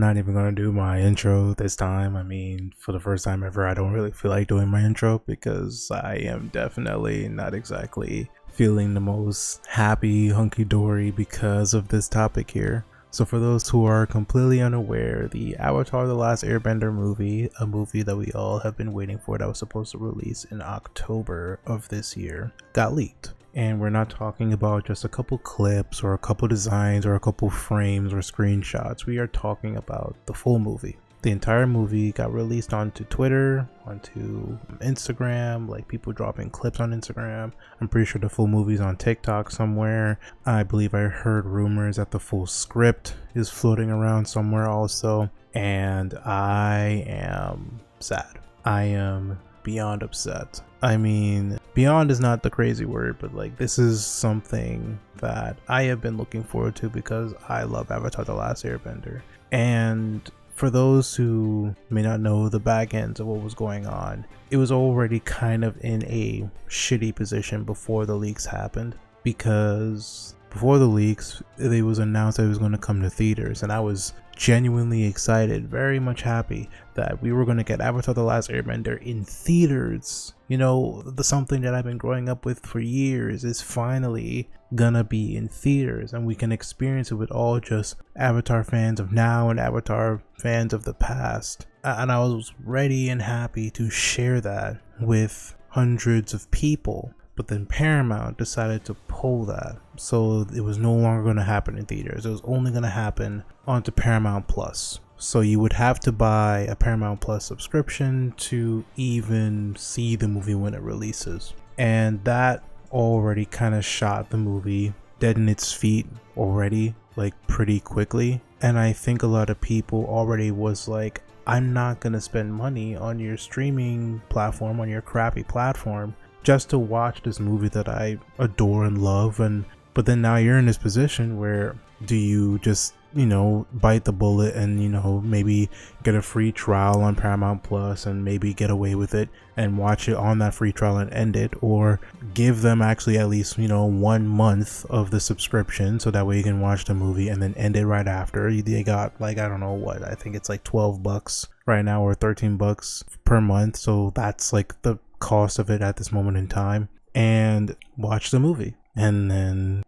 not even going to do my intro this time. I mean, for the first time ever, I don't really feel like doing my intro because I am definitely not exactly feeling the most happy, hunky-dory because of this topic here. So for those who are completely unaware, the Avatar: The Last Airbender movie, a movie that we all have been waiting for that was supposed to release in October of this year, got leaked. And we're not talking about just a couple clips or a couple designs or a couple frames or screenshots. We are talking about the full movie. The entire movie got released onto Twitter, onto Instagram, like people dropping clips on Instagram. I'm pretty sure the full movie's on TikTok somewhere. I believe I heard rumors that the full script is floating around somewhere also. And I am sad. I am beyond upset. I mean, beyond is not the crazy word, but like this is something that I have been looking forward to because I love Avatar: The Last Airbender. And for those who may not know the back ends of what was going on, it was already kind of in a shitty position before the leaks happened, because before the leaks, it was announced that it was going to come to theaters, and I was genuinely excited, very much happy that we were going to get Avatar: The Last Airbender in theaters. You know, something that I've been growing up with for years is finally gonna be in theaters, and we can experience it with all just Avatar fans of now and Avatar fans of the past. And I was ready and happy to share that with hundreds of people. But then Paramount decided to pull that, so it was no longer going to happen in theaters. It was only going to happen onto Paramount Plus. So you would have to buy a Paramount Plus subscription to even see the movie when it releases. And that already kind of shot the movie dead in its feet already, like pretty quickly. And I think a lot of people already was like, I'm not going to spend money on your streaming platform, on your crappy platform, just to watch this movie that I adore and love. But then now you're in this position where do you just, bite the bullet and, maybe get a free trial on Paramount Plus and maybe get away with it and watch it on that free trial and end it, or give them actually at least, 1 month of the subscription so that way you can watch the movie and then end it right after. They got like, I don't know what, I think it's like $12 right now or $13 per month. So that's like the cost of it at this moment in time, and watch the movie and then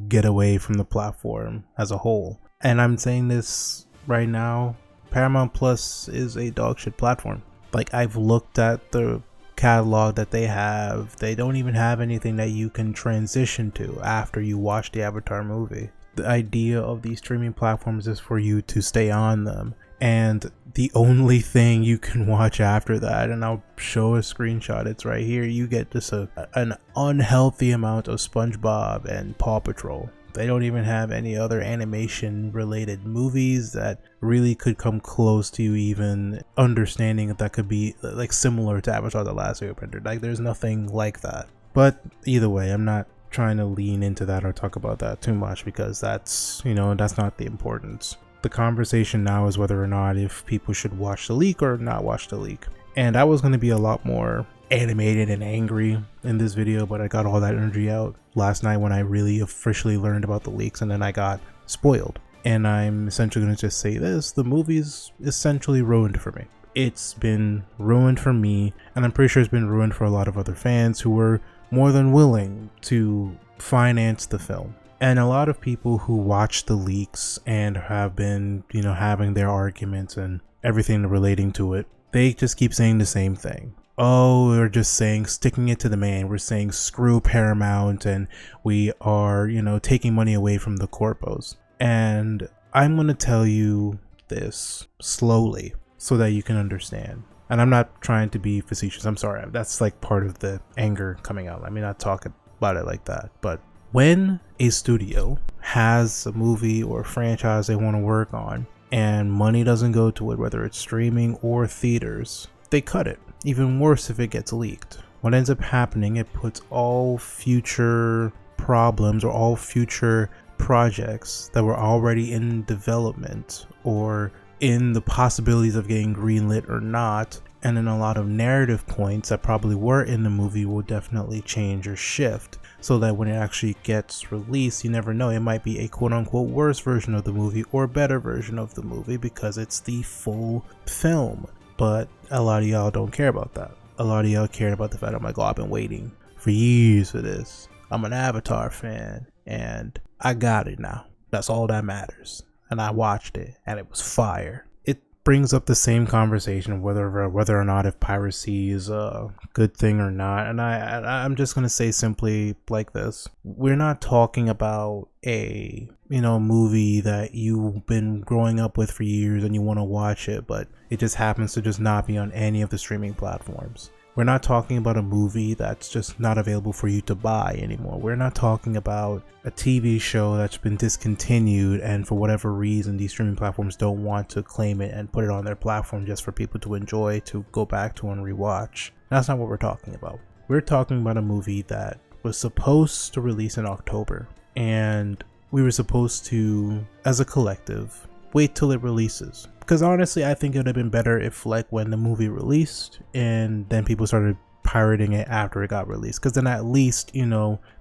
get away from the platform as a whole. And I'm saying this right now, Paramount Plus is a dog shit platform. Like, I've looked at the catalog that they have. They don't even have anything that you can transition to after you watch the Avatar movie. The idea of these streaming platforms is for you to stay on them, and the only thing you can watch after that, and I'll show a screenshot, it's right here, you get just an unhealthy amount of SpongeBob and Paw Patrol. They don't even have any other animation related movies that really could come close to you even understanding that could be like similar to Avatar: The Last Airbender. Like, there's nothing like that. But either way, I'm not trying to lean into that or talk about that too much, because that's not the importance. The conversation now is whether or not if people should watch the leak or not watch the leak. And I was going to be a lot more animated and angry in this video, but I got all that energy out last night when I really officially learned about the leaks, and then I got spoiled. And I'm essentially going to just say this: the movie's essentially ruined for me. It's been ruined for me, and I'm pretty sure it's been ruined for a lot of other fans who were more than willing to finance the film. And a lot of people who watch the leaks and have been, having their arguments and everything relating to it, they just keep saying the same thing. Oh, we're just sticking it to the man. We're saying screw Paramount, and we are, taking money away from the corpos. And I'm going to tell you this slowly so that you can understand. And I'm not trying to be facetious. I'm sorry. That's like part of the anger coming out. Let me not talk about it like that. But when a studio has a movie or a franchise they want to work on and money doesn't go to it, whether it's streaming or theaters, they cut it. Even worse if it gets leaked. What ends up happening, it puts all future problems or all future projects that were already in development or in the possibilities of getting greenlit or not, and then a lot of narrative points that probably were in the movie will definitely change or shift. so that when it actually gets released, you never know, it might be a quote-unquote worse version of the movie or better version of the movie because it's the full film. But a lot of y'all don't care about that. A lot of y'all care about the fact, I'm like, oh, I've been waiting for years for this. I'm an Avatar fan and I got it now. That's all that matters. And I watched it and it was fire. It brings up the same conversation of whether or not if piracy is a good thing or not. And I'm just gonna say simply like this: we're not talking about a movie that you've been growing up with for years and you want to watch it, but it just happens to just not be on any of the streaming platforms. We're not talking about a movie that's just not available for you to buy anymore. We're not talking about a TV show that's been discontinued and for whatever reason these streaming platforms don't want to claim it and put it on their platform just for people to enjoy, to go back to and rewatch. That's not what we're talking about. We're talking about a movie that was supposed to release in October, and we were supposed to, as a collective, wait till it releases. Because honestly, I think it would have been better if, like, when the movie released and then people started pirating it after it got released. Because then at least,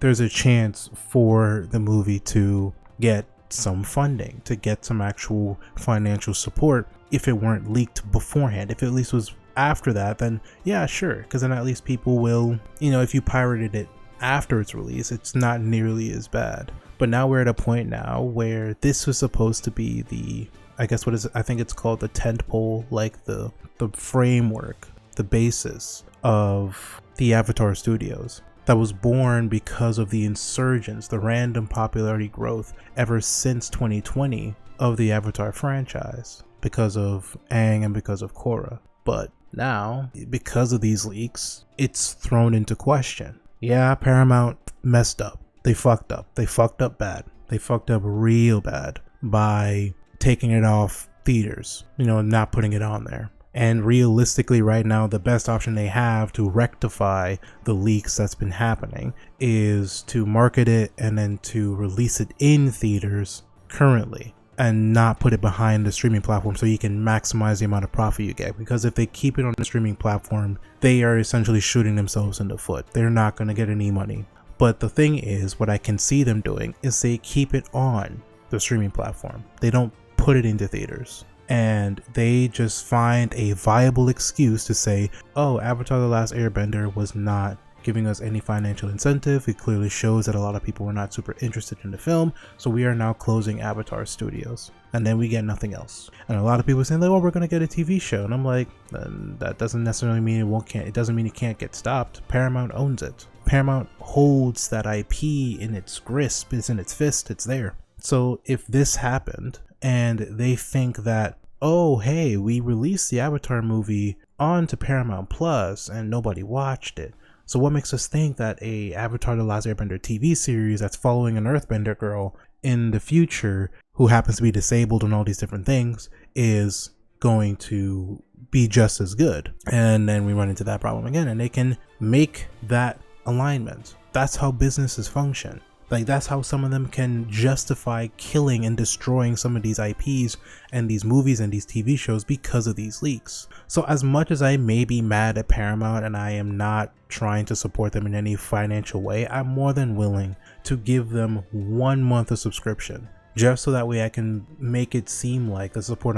there's a chance for the movie to get some funding, to get some actual financial support if it weren't leaked beforehand. If it at least was after that, then yeah, sure. Because then at least people will, if you pirated it after its release, it's not nearly as bad. But now we're at a point now where this was supposed to be the, I think it's called the tentpole, like the framework, the basis of the Avatar studios that was born because of the insurgence, the random popularity growth ever since 2020 of the Avatar franchise because of Aang and because of Korra. But now, because of these leaks, it's thrown into question. Yeah, Paramount messed up. They fucked up. They fucked up bad. They fucked up real bad by taking it off theaters, not putting it on there. And realistically right now, the best option they have to rectify the leaks that's been happening is to market it and then to release it in theaters currently and not put it behind the streaming platform so you can maximize the amount of profit you get. Because if they keep it on the streaming platform, they are essentially shooting themselves in the foot. They're not going to get any money. But the thing is, what I can see them doing is they keep it on the streaming platform. They don't put it into theaters. And they just find a viable excuse to say, oh, Avatar The Last Airbender was not giving us any financial incentive. It clearly shows that a lot of people were not super interested in the film, so we are now closing Avatar Studios. And then we get nothing else. And a lot of people saying, like, oh, we're going to get a TV show. And I'm like, that doesn't necessarily mean it doesn't mean it can't get stopped. Paramount owns it. Paramount holds that IP in its grasp, it's in its fist, it's there. So if this happened and they think that, oh, hey, we released the Avatar movie onto Paramount Plus and nobody watched it, so what makes us think that a Avatar The Last Airbender TV series that's following an Earthbender girl in the future who happens to be disabled and all these different things is going to be just as good? And then we run into that problem again, and they can make that alignment. That's how businesses function. Like, that's how some of them can justify killing and destroying some of these IPs and these movies and these TV shows because of these leaks. So as much as I may be mad at Paramount and I am not trying to support them in any financial way, I'm more than willing to give them 1 month of subscription, just so that way I can make it seem like the support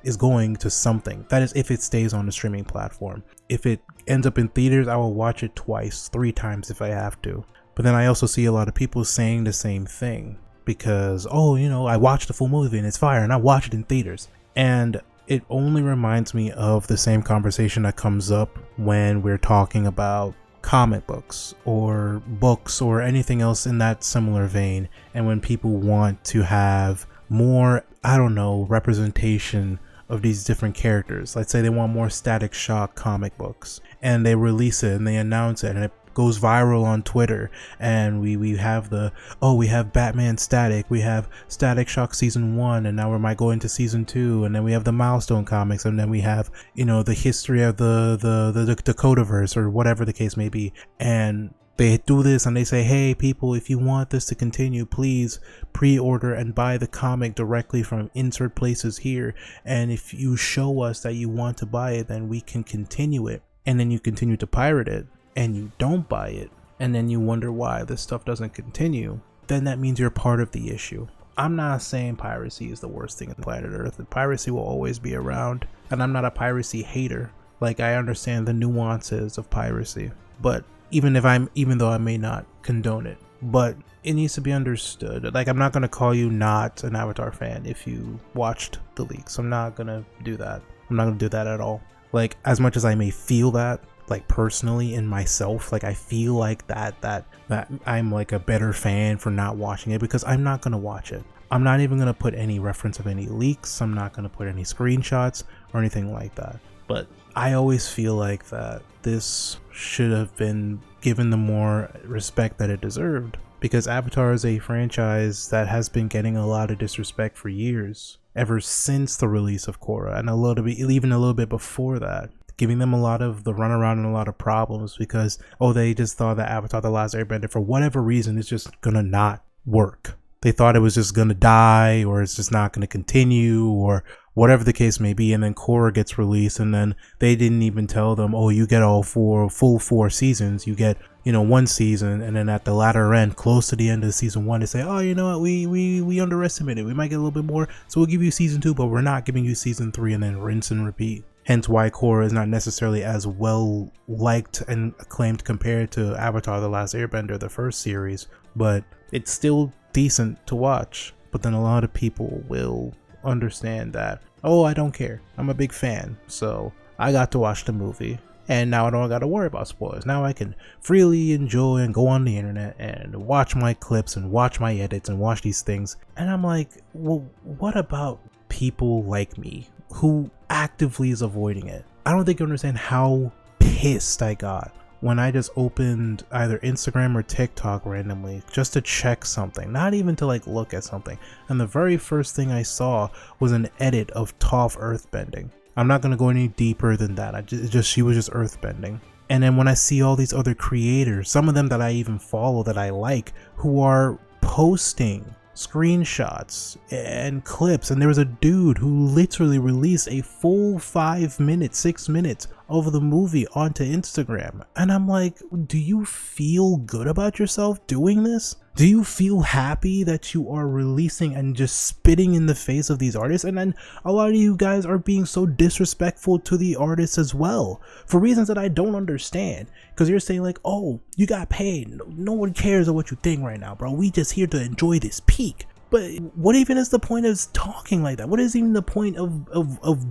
is going to something. That is, if it stays on the streaming platform. If it ends up in theaters, I will watch it twice, 3 times if I have to. But then I also see a lot of people saying the same thing because, oh, I watched the full movie and it's fire and I watched it in theaters. And it only reminds me of the same conversation that comes up when we're talking about comic books or anything else in that similar vein. And when people want to have more, representation of these different characters. Let's say they want more Static Shock comic books and they release it and they announce it and it goes viral on Twitter, and we have we have Batman Static, we have Static Shock season 1, and now we might go into season 2, and then we have the Milestone comics, and then we have the history of the Dakotaverse, or whatever the case may be. And they do this and they say, hey people, if you want this to continue, please pre-order and buy the comic directly from insert places here, and if you show us that you want to buy it, then we can continue it. And then you continue to pirate it and you don't buy it, and then you wonder why this stuff doesn't continue, then that means you're part of the issue. I'm not saying piracy is the worst thing on planet Earth. Piracy will always be around, and I'm not a piracy hater. Like, I understand the nuances of piracy, but even though I may not condone it, but it needs to be understood. Like, I'm not gonna call you not an Avatar fan if you watched the leaks. I'm not gonna do that. I'm not gonna do that at all. Like, as much as I may feel that, like, personally in myself, like, I feel like that I'm like a better fan for not watching it, because I'm not gonna watch it. I'm not even gonna put any reference of any leaks. I'm not gonna put any screenshots or anything like that. But I always feel like that this should have been given the more respect that it deserved, because Avatar is a franchise that has been getting a lot of disrespect for years, ever since the release of Korra, and even a little bit before that, giving them a lot of the runaround and a lot of problems because, they just thought that Avatar The Last Airbender, for whatever reason, is just gonna not work. They thought it was just gonna die, or it's just not gonna continue, or whatever the case may be. And then Korra gets released, and then they didn't even tell them, you get all full 4 seasons. You get, 1 season, and then at the latter end, close to the end of season 1, they say, you know what, we underestimated. We might get a little bit more, so we'll give you season 2, but we're not giving you season 3, and then rinse and repeat. Hence why Korra is not necessarily as well liked and acclaimed compared to Avatar The Last Airbender, the first series, but it's still decent to watch. But then a lot of people will understand that, I don't care. I'm a big fan, so I got to watch the movie, and now I don't got to worry about spoilers. Now I can freely enjoy and go on the internet and watch my clips and watch my edits and watch these things. And I'm like, well, what about people like me who actively is avoiding it? I don't think you understand how pissed I got when I just opened either Instagram or TikTok randomly just to check something, not even to like look at something, and the very first thing I saw was an edit of Toph earthbending. I'm not gonna go any deeper than that. She was just earthbending. And then when I see all these other creators, some of them that I even follow that I like, who are posting screenshots and clips, and there was a dude who literally released a full 6 minutes of the movie onto Instagram, and I'm like, do you feel good about yourself doing this? Do you feel happy that you are releasing and just spitting in the face of these artists? And then a lot of you guys are being so disrespectful to the artists as well, for reasons that I don't understand, because you're saying like, you got paid, no one cares of what you think right now, bro, we just here to enjoy this peak. But what even is the point of talking like that? What is even the point of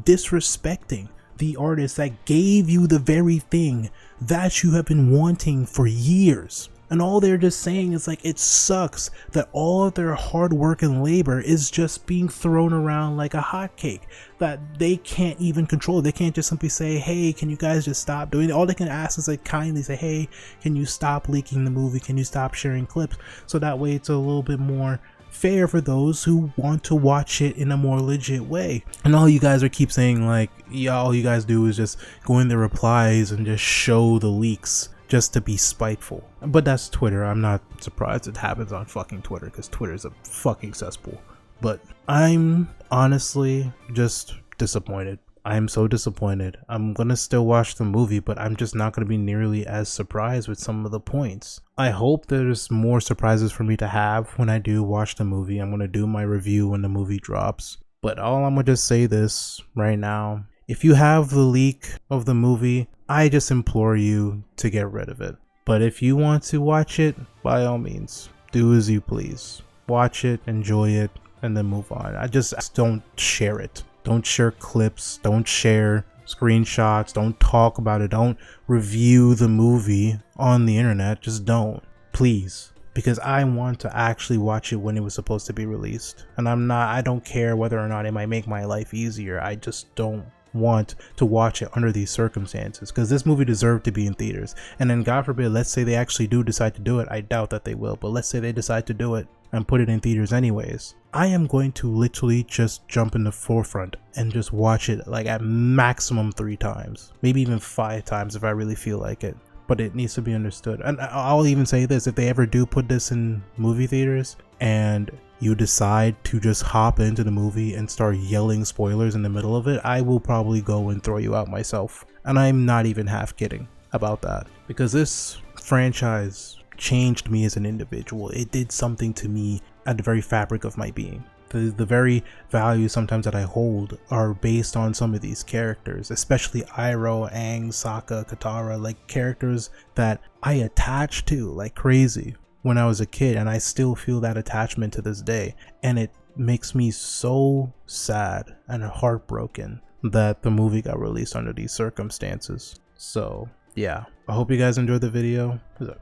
disrespecting the artists that gave you the very thing that you have been wanting for years? And all they're just saying is like, it sucks that all of their hard work and labor is just being thrown around like a hotcake that they can't even control. They can't just simply say, hey, can you guys just stop doing it? All they can ask is like kindly say, hey, can you stop leaking the movie? Can you stop sharing clips? So that way it's a little bit more fair for those who want to watch it in a more legit way. And all you guys keep saying like, yeah, all you guys do is just go in the replies and just show the leaks just to be spiteful. But that's Twitter. I'm not surprised it happens on fucking Twitter, because Twitter is a fucking cesspool. But I'm honestly just disappointed. I'm so disappointed. I'm gonna still watch the movie, but I'm just not gonna be nearly as surprised with some of the points. I hope there's more surprises for me to have when I do watch the movie. I'm gonna do my review when the movie drops. But I'm gonna just say this right now. If you have the leak of the movie, I just implore you to get rid of it. But if you want to watch it, by all means, do as you please. Watch it, enjoy it, and then move on. I just don't share it. Don't share clips, don't share screenshots, don't talk about it, don't review the movie on the internet. Just don't, please. Because I want to actually watch it when it was supposed to be released. And I don't care whether or not it might make my life easier. I just don't want to watch it under these circumstances, because this movie deserved to be in theaters. And then God forbid, let's say they actually do decide to do it. I doubt that they will, but let's say they decide to do it and put it in theaters anyways. I am going to literally just jump in the forefront and just watch it like at maximum 3 times, maybe even 5 times if I really feel like it. But it needs to be understood. And I'll even say this, if they ever do put this in movie theaters and you decide to just hop into the movie and start yelling spoilers in the middle of it, I will probably go and throw you out myself. And I'm not even half kidding about that, because this franchise changed me as an individual. It did something to me at the very fabric of my being. The very values sometimes that I hold are based on some of these characters, especially Iroh, Aang, Sokka, Katara, like characters that I attached to like crazy when I was a kid, and I still feel that attachment to this day. And it makes me so sad and heartbroken that the movie got released under these circumstances. So yeah, I hope you guys enjoyed the video. But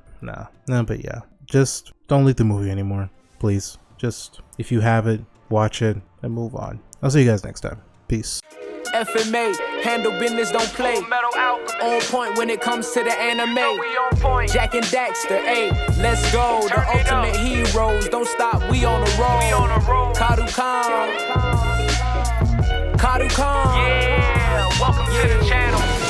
yeah, just don't leak the movie anymore, please. Just, if you have it, watch it and move on. I'll see you guys next time. Peace. FMA, handle business, don't play. On point when it comes to the anime. Jack and Daxter, ayy, let's go. The ultimate heroes, don't stop, we on the road. Kadukun. Yeah, welcome to the channel.